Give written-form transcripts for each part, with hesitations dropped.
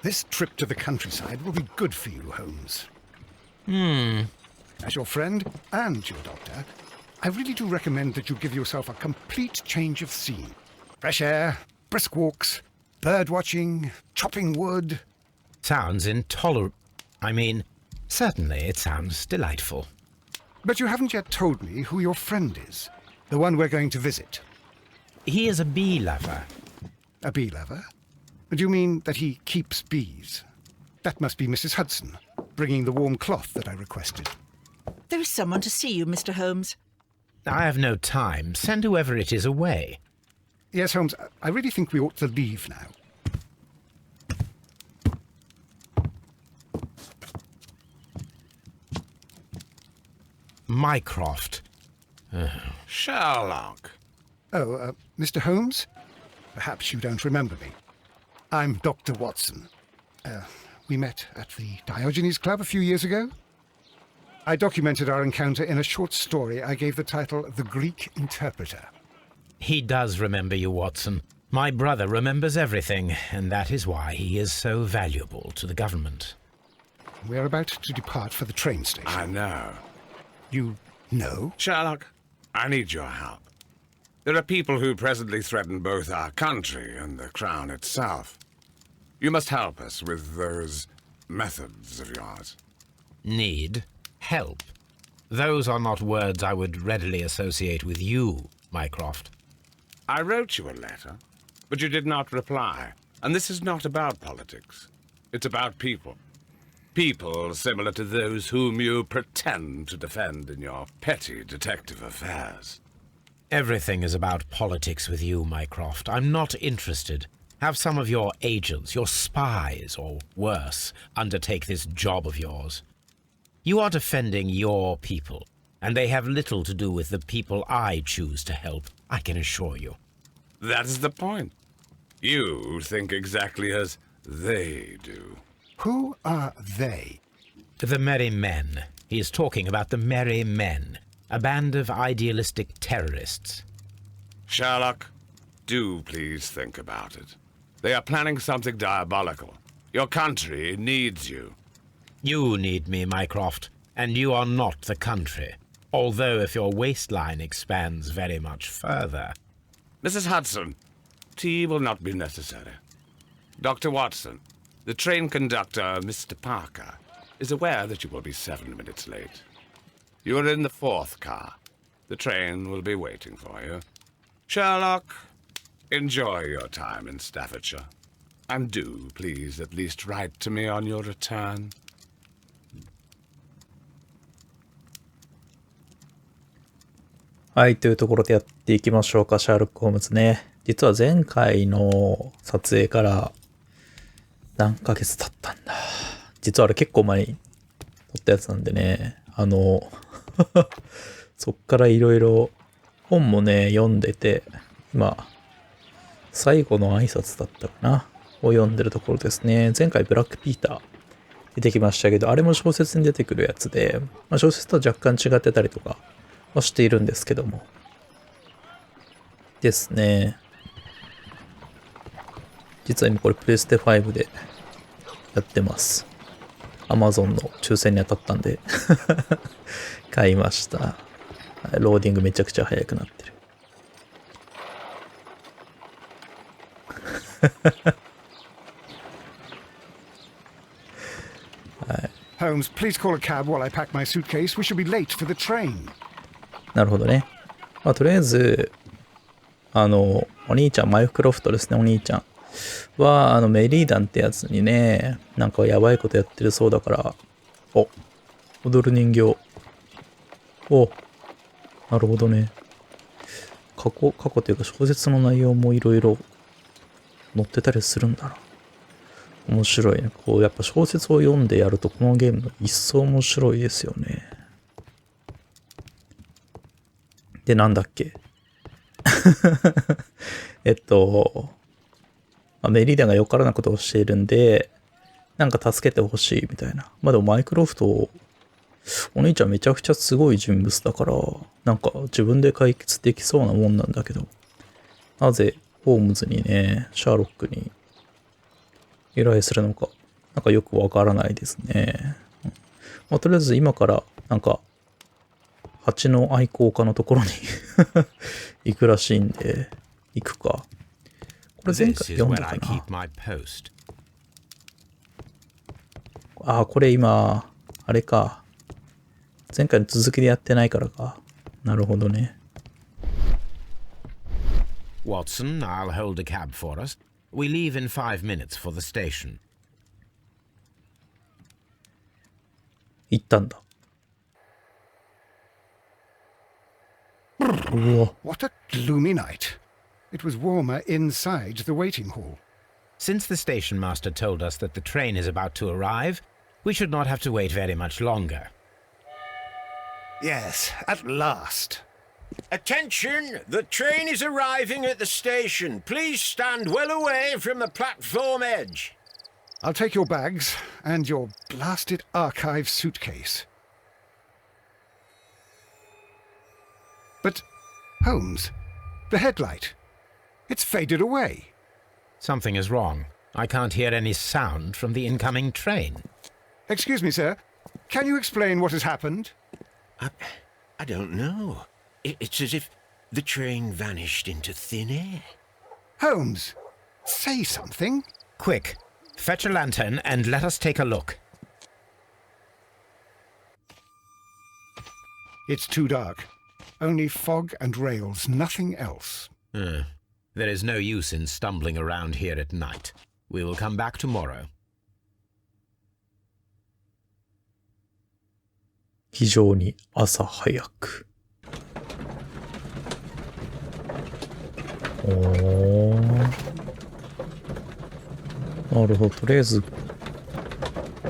This trip to the countryside will be good for you, Holmes. As your friend and your doctor, I really do recommend that you give yourself a complete change of scene. Fresh air, brisk walks, bird watching, chopping wood. Sounds intolerable. Certainly it sounds delightful. But you haven't yet told me who your friend is, the one we're going to visit. He is a bee lover. A bee lover? Do you mean that he keeps bees? That must be Mrs. Hudson, bringing the warm cloth that I requested. There is someone to see you, Mr. Holmes. I have no time. Send whoever it is away. Yes, Holmes, I really think we ought to leave now. Mycroft. Sherlock. Oh, Mr. Holmes? Perhaps you don't remember me. I'm Dr. Watson. We met at the Diogenes Club a few years ago. I documented our encounter in a short story I gave the title The Greek Interpreter. He does remember you, Watson. My brother remembers everything, and that is why he is so valuable to the government. We're about to depart for the train station. I know. You know? Sherlock, I need your help. There are people who presently threaten both our country and the Crown itself. You must help us with those methods of yours. Need help. Those are not words I would readily associate with you, Mycroft. I wrote you a letter, but you did not reply. And this is not about politics. It's about people. People similar to those whom you pretend to defend in your petty detective affairs. Everything is about politics with you, Mycroft. I'm not interested. Have some of your agents, your spies, or worse, undertake this job of yours. You are defending your people, and they have little to do with the people I choose to help, I can assure you. That is the point. You think exactly as they do. Who are they? The Merry Men. He is talking about the Merry Men, a band of idealistic terrorists. Sherlock, do please think about it. They are planning something diabolical. Your country needs you. You need me, Mycroft, and you are not the country, although if your waistline expands very much further. Mrs. Hudson, tea will not be necessary. Dr. Watson, the train conductor, Mr. Parker, is aware that you will be 7 minutes late. You are in the 4th car. The train will be waiting for you. Sherlock, enjoy your time in Staffordshire. And do, please, at least write to me on your return. はい、というところでやっていきましょうか、シャーロック・ホームズね。実は前回の撮影から何ヶ月経ったんだ。実はあれ結構前に撮ったやつなんでね、そっからいろいろ本もね、読んでて、今、最後の挨拶だったかなを読んでるところですね。前回ブラックピーター出てきましたけど、あれも小説に出てくるやつで、小説とは若干違ってたりとかはしているんですけども。ですね。実は今これプレステ5でやってます。Amazon の抽選に当たったんで買いました。ローディングめちゃくちゃ速くなってる。はい。Holmes, please call a cab while I pack my suitcase. We shall be late for the train. なるほどね。とりあえず、お兄ちゃん、マイクロフトですね、お兄ちゃんは、メリーダンってやつにね、なんかやばいことやってるそうだから、踊る人形。なるほどね。過去というか小説の内容もいろいろ載ってたりするんだな。面白いね。やっぱ小説を読んでやるとこのゲームの一層面白いですよね。で、なんだっけメリーダンがよからなことをしているんで、なんか助けてほしいみたいな。でもマイクロフト、お兄ちゃんめちゃくちゃすごい人物だから、なんか自分で解決できそうなもんなんだけど、なぜホームズにね、シャーロックに依頼するのか、なんかよくわからないですね。まあ、とりあえず今から、なんか、蜂の愛好家のところに行くらしいんで、行くか。これ前回 This is 読ん where だ I か keep な。 my post. ああ、これ今、あれか。前回の続きでやってないからか。なるほどね。Watson, I'll hold a cab for us. We leave in 5 minutes for the station. 行ったんだ。うわ、 What a gloomy night. It was warmer inside the waiting hall. Since the station master told us that the train is about to arrive, we should not have to wait very much longer. Yes, at last. Attention! The train is arriving at the station. Please stand well away from the platform edge. I'll take your bags and your blasted archive suitcase. But, Holmes, the headlight. It's faded away. Something is wrong. I can't hear any sound from the incoming train. Excuse me, sir. Can you explain what has happened? I don't know. It's as if the train vanished into thin air. Holmes, say something. Quick, fetch a lantern and let us take a look. It's too dark. Only fog and rails, nothing else. There is no use in stumbling around here at night. We will come back tomorrow. 非常に朝早く。おー。なるほど。とりあえず、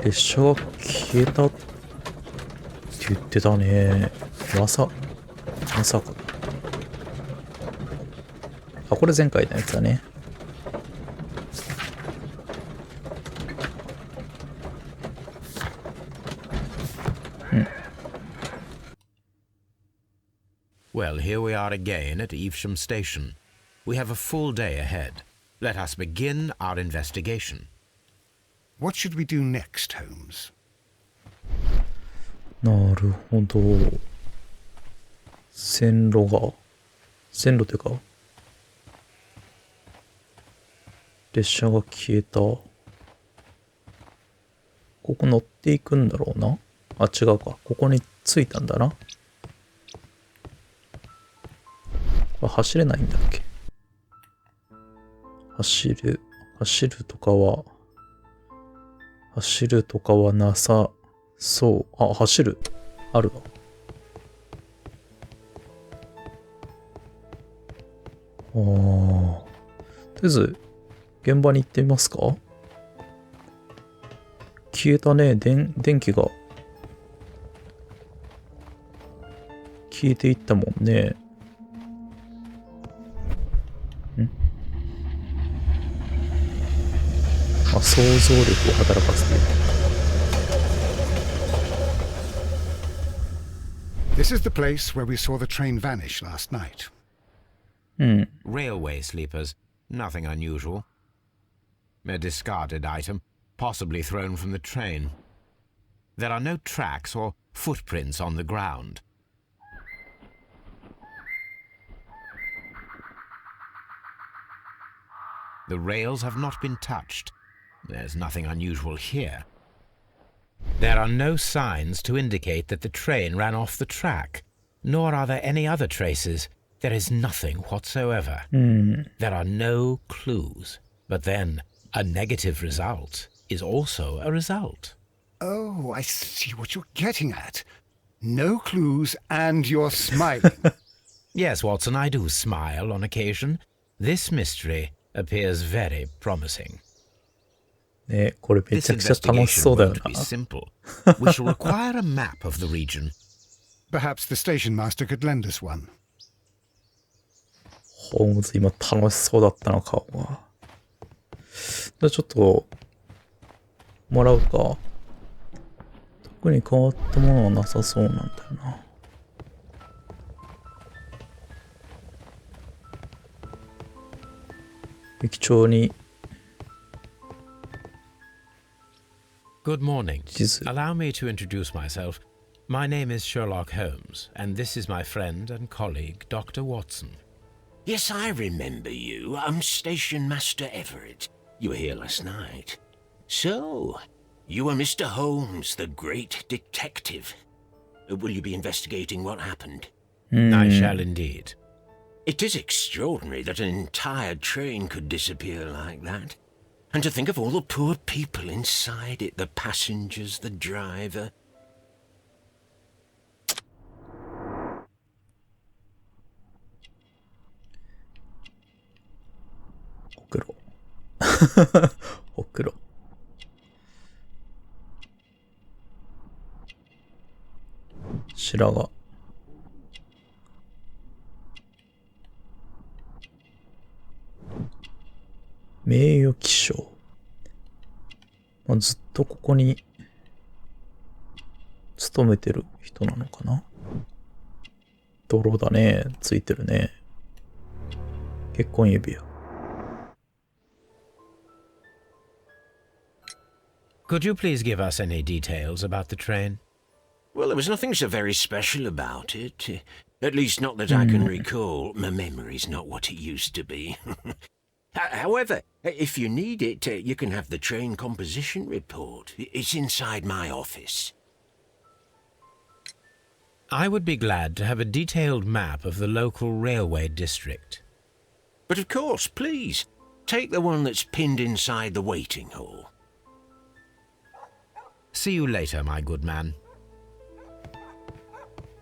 列車が消えたって言ってたね。まさか。あ、これ前回のやつだね。Well, here we are again at Evesham Station. We have a full day ahead. Let us begin our investigation. What should we do next, Holmes? なるほど。線路っていうか、列車が消えた。ここ乗っていくんだろうな。あ、違うか。ここに着いたんだな。これ走れないんだっけ。走るとかはなさそう。あ、走る。あるわ。とりあえず、現場に行ってみますか。消えたね。電気が消えていったもんね。想像力を働かせている。This is the place where we saw the train vanish last night. Railway sleepers. Nothing unusual. A discarded item, possibly thrown from the train. There are no tracks or footprints on the ground. The rails have not been touched. There's nothing unusual here. There are no signs to indicate that the train ran off the track, nor are there any other traces. There is nothing whatsoever. There are no clues. But then, a negative result is also a result. Oh, I see what you're getting at. No clues and you're smiling. Yes, Watson, I do smile on occasion. This mystery appears very promising. ね、これめ This ちゃくちゃ楽し investigation そうだよ won't be な。 simple. We shall require a map of the region. Perhaps the station master could lend us one. ホームズ今楽しそうだったな、顔が。じゃあちょっと、もらうか。特に変わったものはなさそうなんだよな。駅長に Good morning. 地図。 Allow me to introduce myself. My name is Sherlock Holmes, and this is my friend and colleague, Dr. Watson. Yes, I remember you. I'm Station Master Everett. You were here last night. So, you are Mr. Holmes, the great detective. Will you be investigating what happened? I shall indeed. It is extraordinary that an entire train could disappear like that. And to think of all the poor people inside it, the passengers, the driver. ほくろ。ほくろ。白髪。名誉記章。まあ、ずっとここに勤めてる人なのかな。泥だね。ついてるね。結婚指輪。Could you please give us any details about the train? Well, there was nothing so very special about it. At least not that I can recall. My memory's not what it used to be. However, if you need it, you can have the train composition report. It's inside my office. I would be glad to have a detailed map of the local railway district. But of course, please, take the one that's pinned inside the waiting hall. See you later, my good man.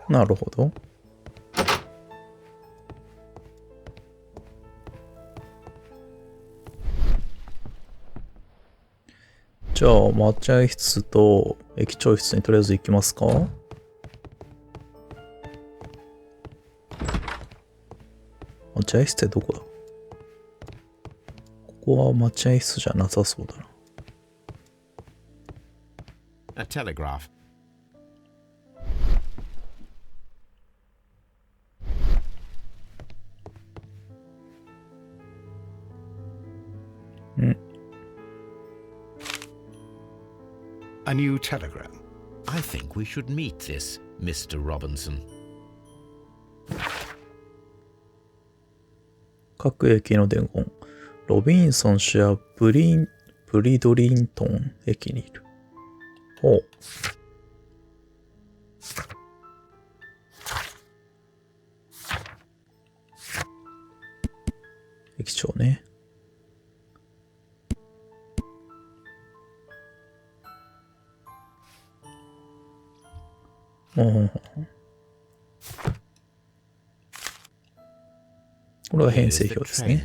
なるほど。じゃあ、待合室と駅長室にとりあえず行きますか。待合室ってどこだ？ここは待合室じゃなさそうだな。A telegraph. うん。A new telegram. I think we should meet this Mr. Robinson. 各駅の伝言。ロビンソン氏はブリドリントン駅にいる。ほう。駅長ね。これは編成表ですね。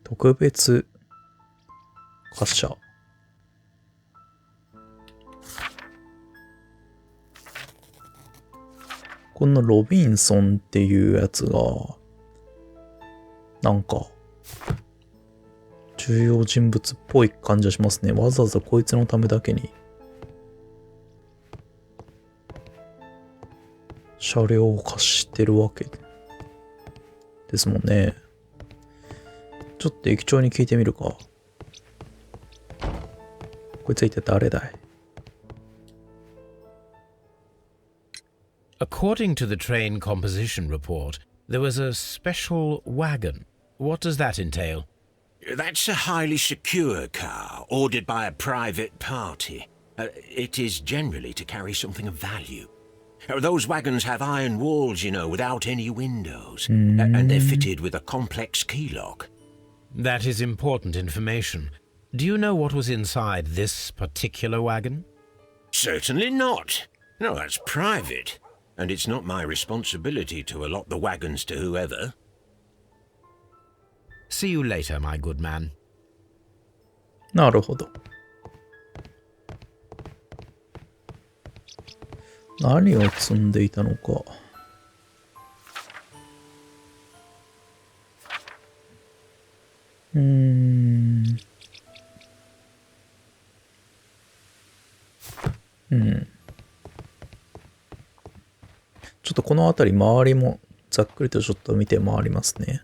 特別貨車。このロビンソンっていうやつが、なんか、重要人物っぽい感じがしますね。わざわざこいつのためだけに、車両を貸してるわけですもんね。ちょっと駅長に聞いてみるか。こいつ一体誰だい？According to the train composition report, there was a special wagon. What does that entail? That's a highly secure car, ordered by a private party. It is generally to carry something of value. Those wagons have iron walls, you know, without any windows. And they're fitted with a complex key lock. That is important information. Do you know what was inside this particular wagon? Certainly not. No, that's private. And it's not my responsibility to allot the wagons to whoever. See you later, my good man. なるほど。何を積んでいたのか。ちょっとこの辺り周りもざっくりとちょっと見て回りますね。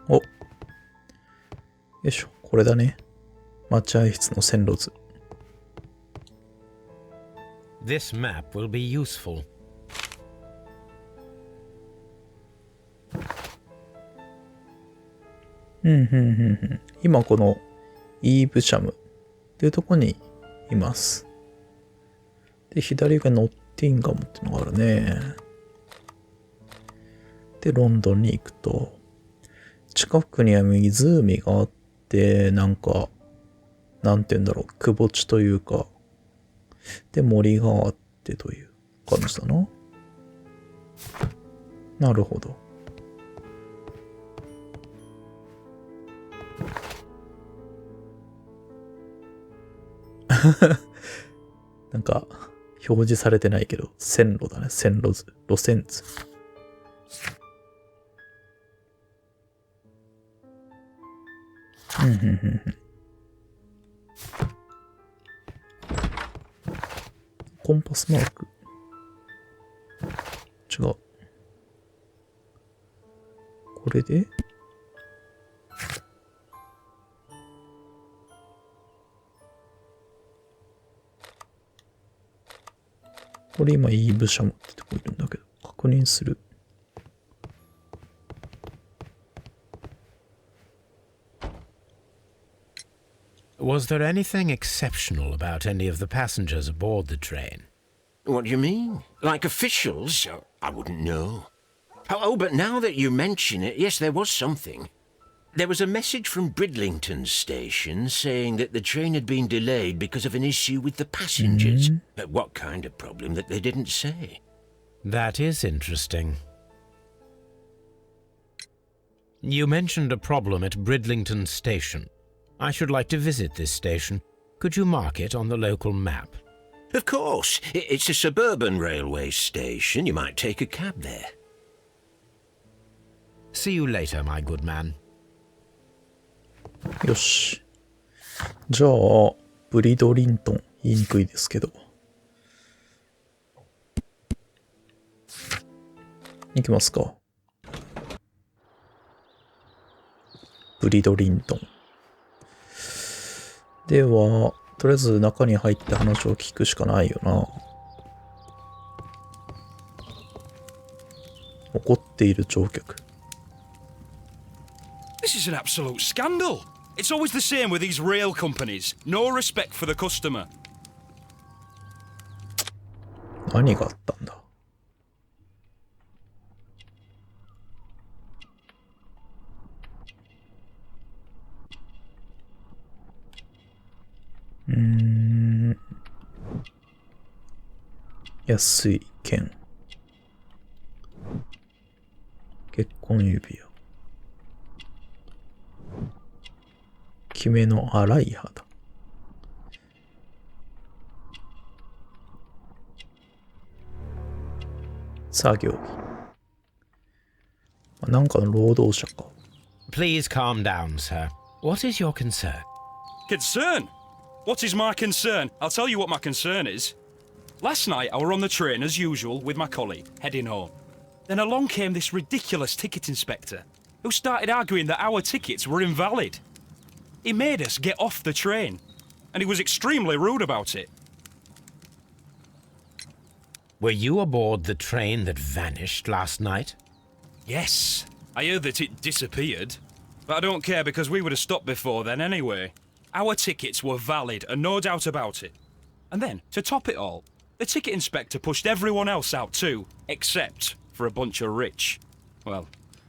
お。よいしょ。これだね。待合室の線路図。This map will be useful. 今このイーブシャムっていうとこにいます。で、左がノッティンガムっていうのがあるね。で、ロンドンに行くと、近くには湖があって、なんか、なんて言うんだろう、くぼ地というか、で、森があってという感じだな。なるほど。なんか、表示されてないけど、線路だね。線路図。路線図。コンパスマーク。違う。これでこれ今、イーブシャムってとこいるんだけど、確認する。Was there anything exceptional about any of the passengers aboard the train? What do you mean? Like officials? I wouldn't know. Oh, but now that you mention it, yes, there was something. There was a message from Bridlington station saying that the train had been delayed because of an issue with the passengers. But what kind of problem that they didn't say? That is interesting. You mentioned a problem at Bridlington station. I should like to visit this station. Could you mark it on the local map? Of course. It's a suburban railway station. You might take a cab there. See you later, my good man. よし。じゃあ、ブリドリントン言いにくいですけど。行きますか。ブリドリントン。では、とりあえず中に入って話を聞くしかないよな。怒っている乗客。This is an absolute scandal. It's always the same with these rail companies. No respect for the customer. 何があったんだ。安い剣。結婚指輪。きめの粗い肌。作業着。なんかの労働者か。Please calm down, sir. What is your concern? Concern? What is my concern? I'll tell you what my concern is. Last night I were on the train as usual with my colleague, heading home. Then along came this ridiculous ticket inspector, who started arguing that our tickets were invalid. He made us get off the train, and he was extremely rude about it. Were you aboard the train that vanished last night? Yes, I heard that it disappeared. But I don't care because we would have stopped before then anyway. Our tickets were valid and no doubt about it. And then, to top it all, the ticket inspector pushed everyone else out too, except for a bunch of rich. Well,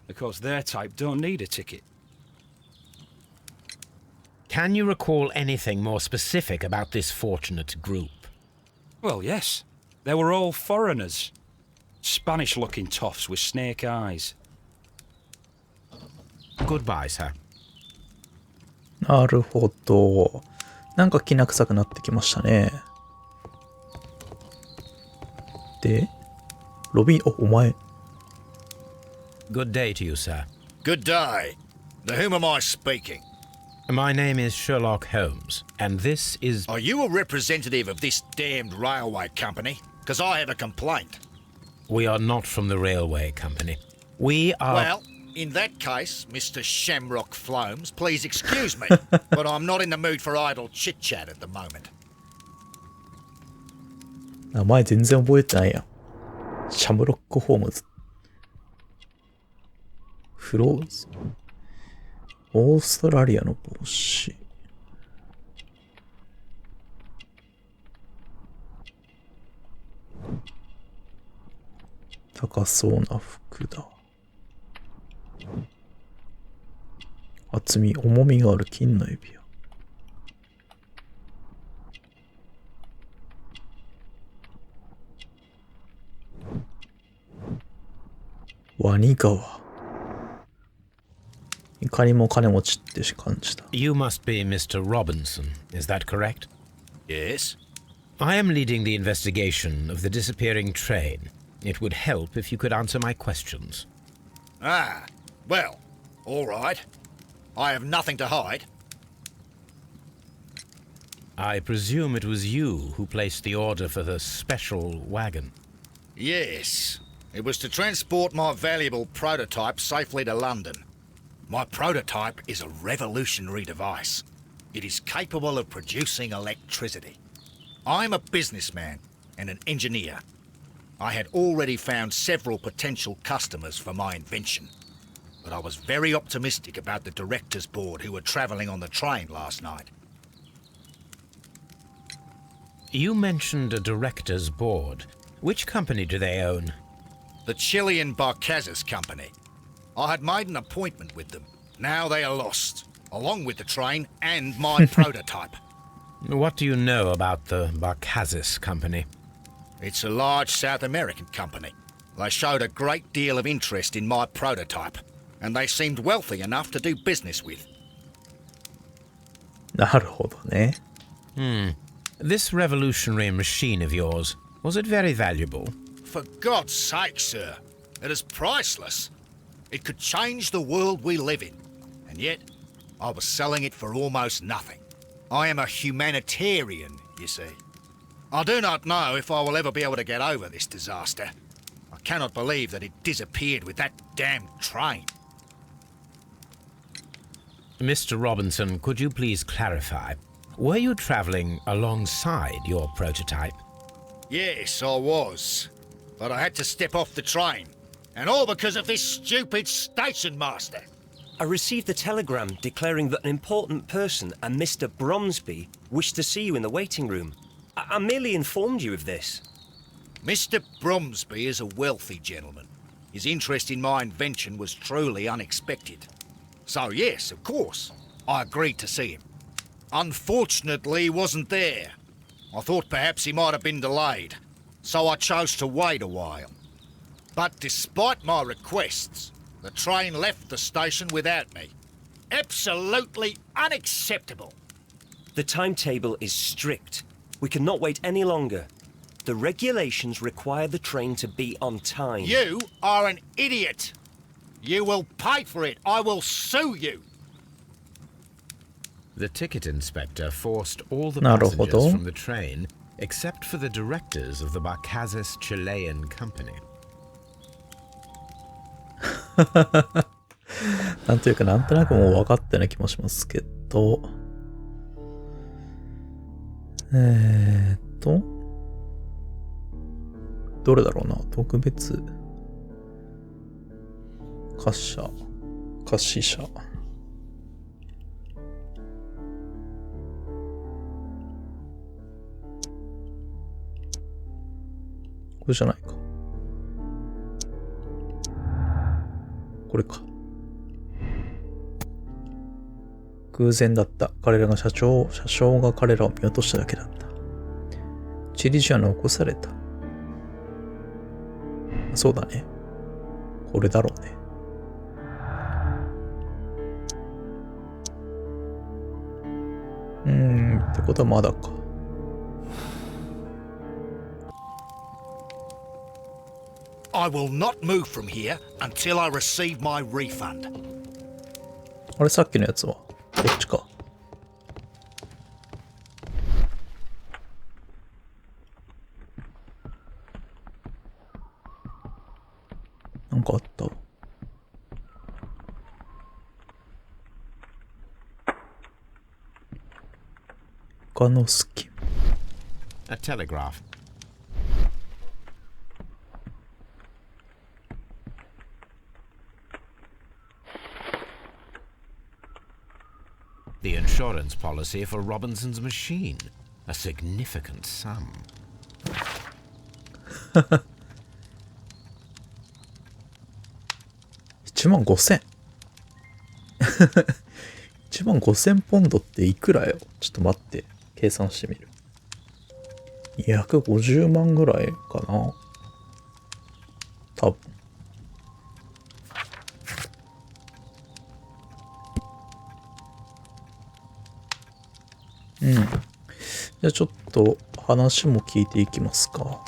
of course their type don't need a ticket. Can you recall anything more specific about this fortunate group? Well, yes. They were all foreigners. Spanish-looking toffs with snake eyes. Goodbye, sir. なるほど。なんかきな臭くなってきましたね。で、ロビー、お前。Good day to you, sir. Good day. To whom am I speaking? My name is Sherlock Holmes, and this is... Are you a representative of this damned railway company? Because I have a complaint. We are not from the railway company. We are... Well, in that case, Mr. Shamrock Flomes, please excuse me, but I'm not in the mood for idle chit-chat at the moment. 名前全然覚えてないやん。シャムロックホームズ。フローズ。オーストラリアの帽子。高そうな服だ。厚み、重みがある金の指輪。ワニ川。いかにも金持ちって感じた。You must be Mr. Robinson, is that correct? Yes? I am leading the investigation of the disappearing train. It would help if you could answer my questions. Ah, well, all right. I have nothing to hide. I presume it was you who placed the order for the special wagon. Yes. It was to transport my valuable prototype safely to London. My prototype is a revolutionary device. It is capable of producing electricity. I'm a businessman and an engineer. I had already found several potential customers for my invention, but I was very optimistic about the directors' board who were travelling on the train last night. You mentioned a director's board. Which company do they own? The Chilean Barcazes Company. I had made an appointment with them. Now they are lost, along with the train and my prototype. What do you know about the Barcazes Company? It's a large South American company. They showed a great deal of interest in my prototype, and they seemed wealthy enough to do business with. なるほどね。This revolutionary machine of yours, was it very valuable? For God's sake, sir, it is priceless. It could change the world we live in, and yet I was selling it for almost nothing. I am a humanitarian, you see. I do not know if I will ever be able to get over this disaster. I cannot believe that it disappeared with that damned train. Mr. Robinson, could you please clarify? Were you travelling alongside your prototype? Yes, I was. But I had to step off the train. And all because of this stupid station master. I received a telegram declaring that an important person, a Mr. Bromsby, wished to see you in the waiting room. I merely informed you of this. Mr. Bromsby is a wealthy gentleman. His interest in my invention was truly unexpected. So yes, of course, I agreed to see him. Unfortunately, he wasn't there. I thought perhaps he might have been delayed, so I chose to wait a while. But despite my requests, the train left the station without me. Absolutely unacceptable. The timetable is strict. We cannot wait any longer. The regulations require the train to be on time. You are an idiot. You will pay for it. I will sue you. The ticket inspector forced all the なるほど。 passengers from the train except for the directors of the Barcazes Chilean Company. なんというか、なんとなくもう分かったような気もしますけど。どれだろうな。特別貸し者。これじゃないか。これか。偶然だった。彼らが車掌が彼らを見落としただけだった。チリジは残された。そうだね。これだろうね。ってことはまだか。I will not move from here until I receive my refund. あれさっきのやつはこっちか。他のスキム。A telegraph. The insurance policy for Robinson's machine. A significant sum. 15,000 15,000ポンドっていくらよ。ちょっと待って。計算してみる。250万ぐらいかな。多分。うん。じゃあちょっと話も聞いていきますか。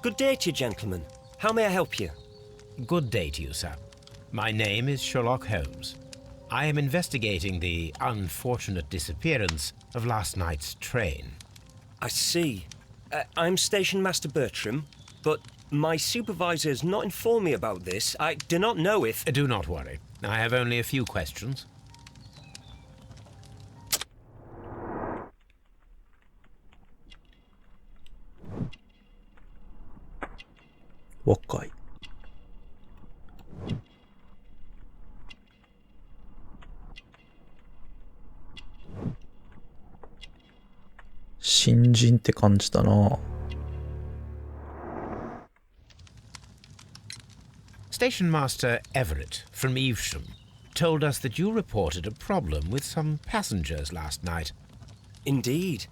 Good day to you, gentlemen. How may I help you? Good day to you, sir. My name is Sherlock Holmes. I am investigating the unfortunate disappearance of last night's train. I see. I'm Station Master Bertram, but my supervisor has not informed me about this. I do not know if... Do not worry. I have only a few questions. 若い。新人って感じだな。Station Master Everett from Evesham told us that you reported a problem with some passengers last night. Indeed.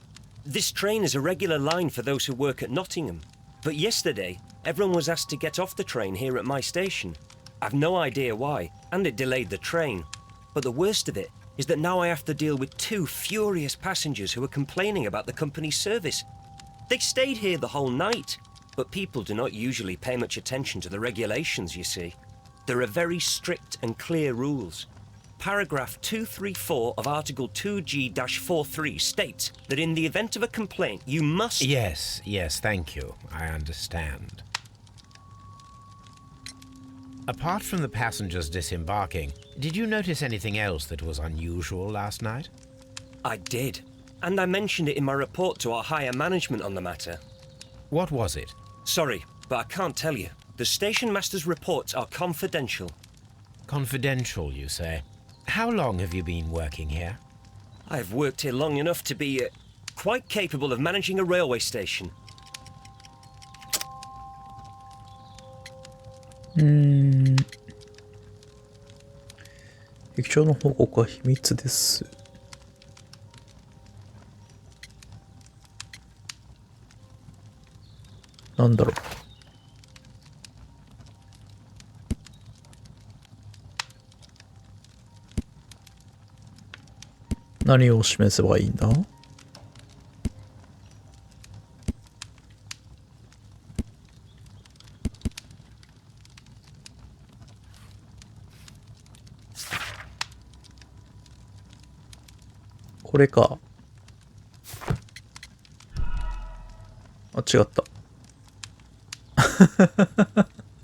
This train is a regular line for those who work at Nottingham. But yesterday, everyone was asked to get off the train here at my station. I've no idea why, and it delayed the train. But the worst of it is that now I have to deal with 2 furious passengers who are complaining about the company's service. They stayed here the whole night, but people do not usually pay much attention to the regulations, you see. There are very strict and clear rules. Paragraph 234 of Article 2G-43 states that in the event of a complaint, you must... Yes, thank you. I understand. Apart from the passengers disembarking, did you notice anything else that was unusual last night? I did, and I mentioned it in my report to our higher management on the matter. What was it? Sorry, but I can't tell you. The station master's reports are confidential. Confidential, you say? How long have you been working here? I've worked here long enough to be quite capable of managing a railway station. 駅長の報告は秘密です。なんだろう。何を示せばいいんだ？これか。あ、違った。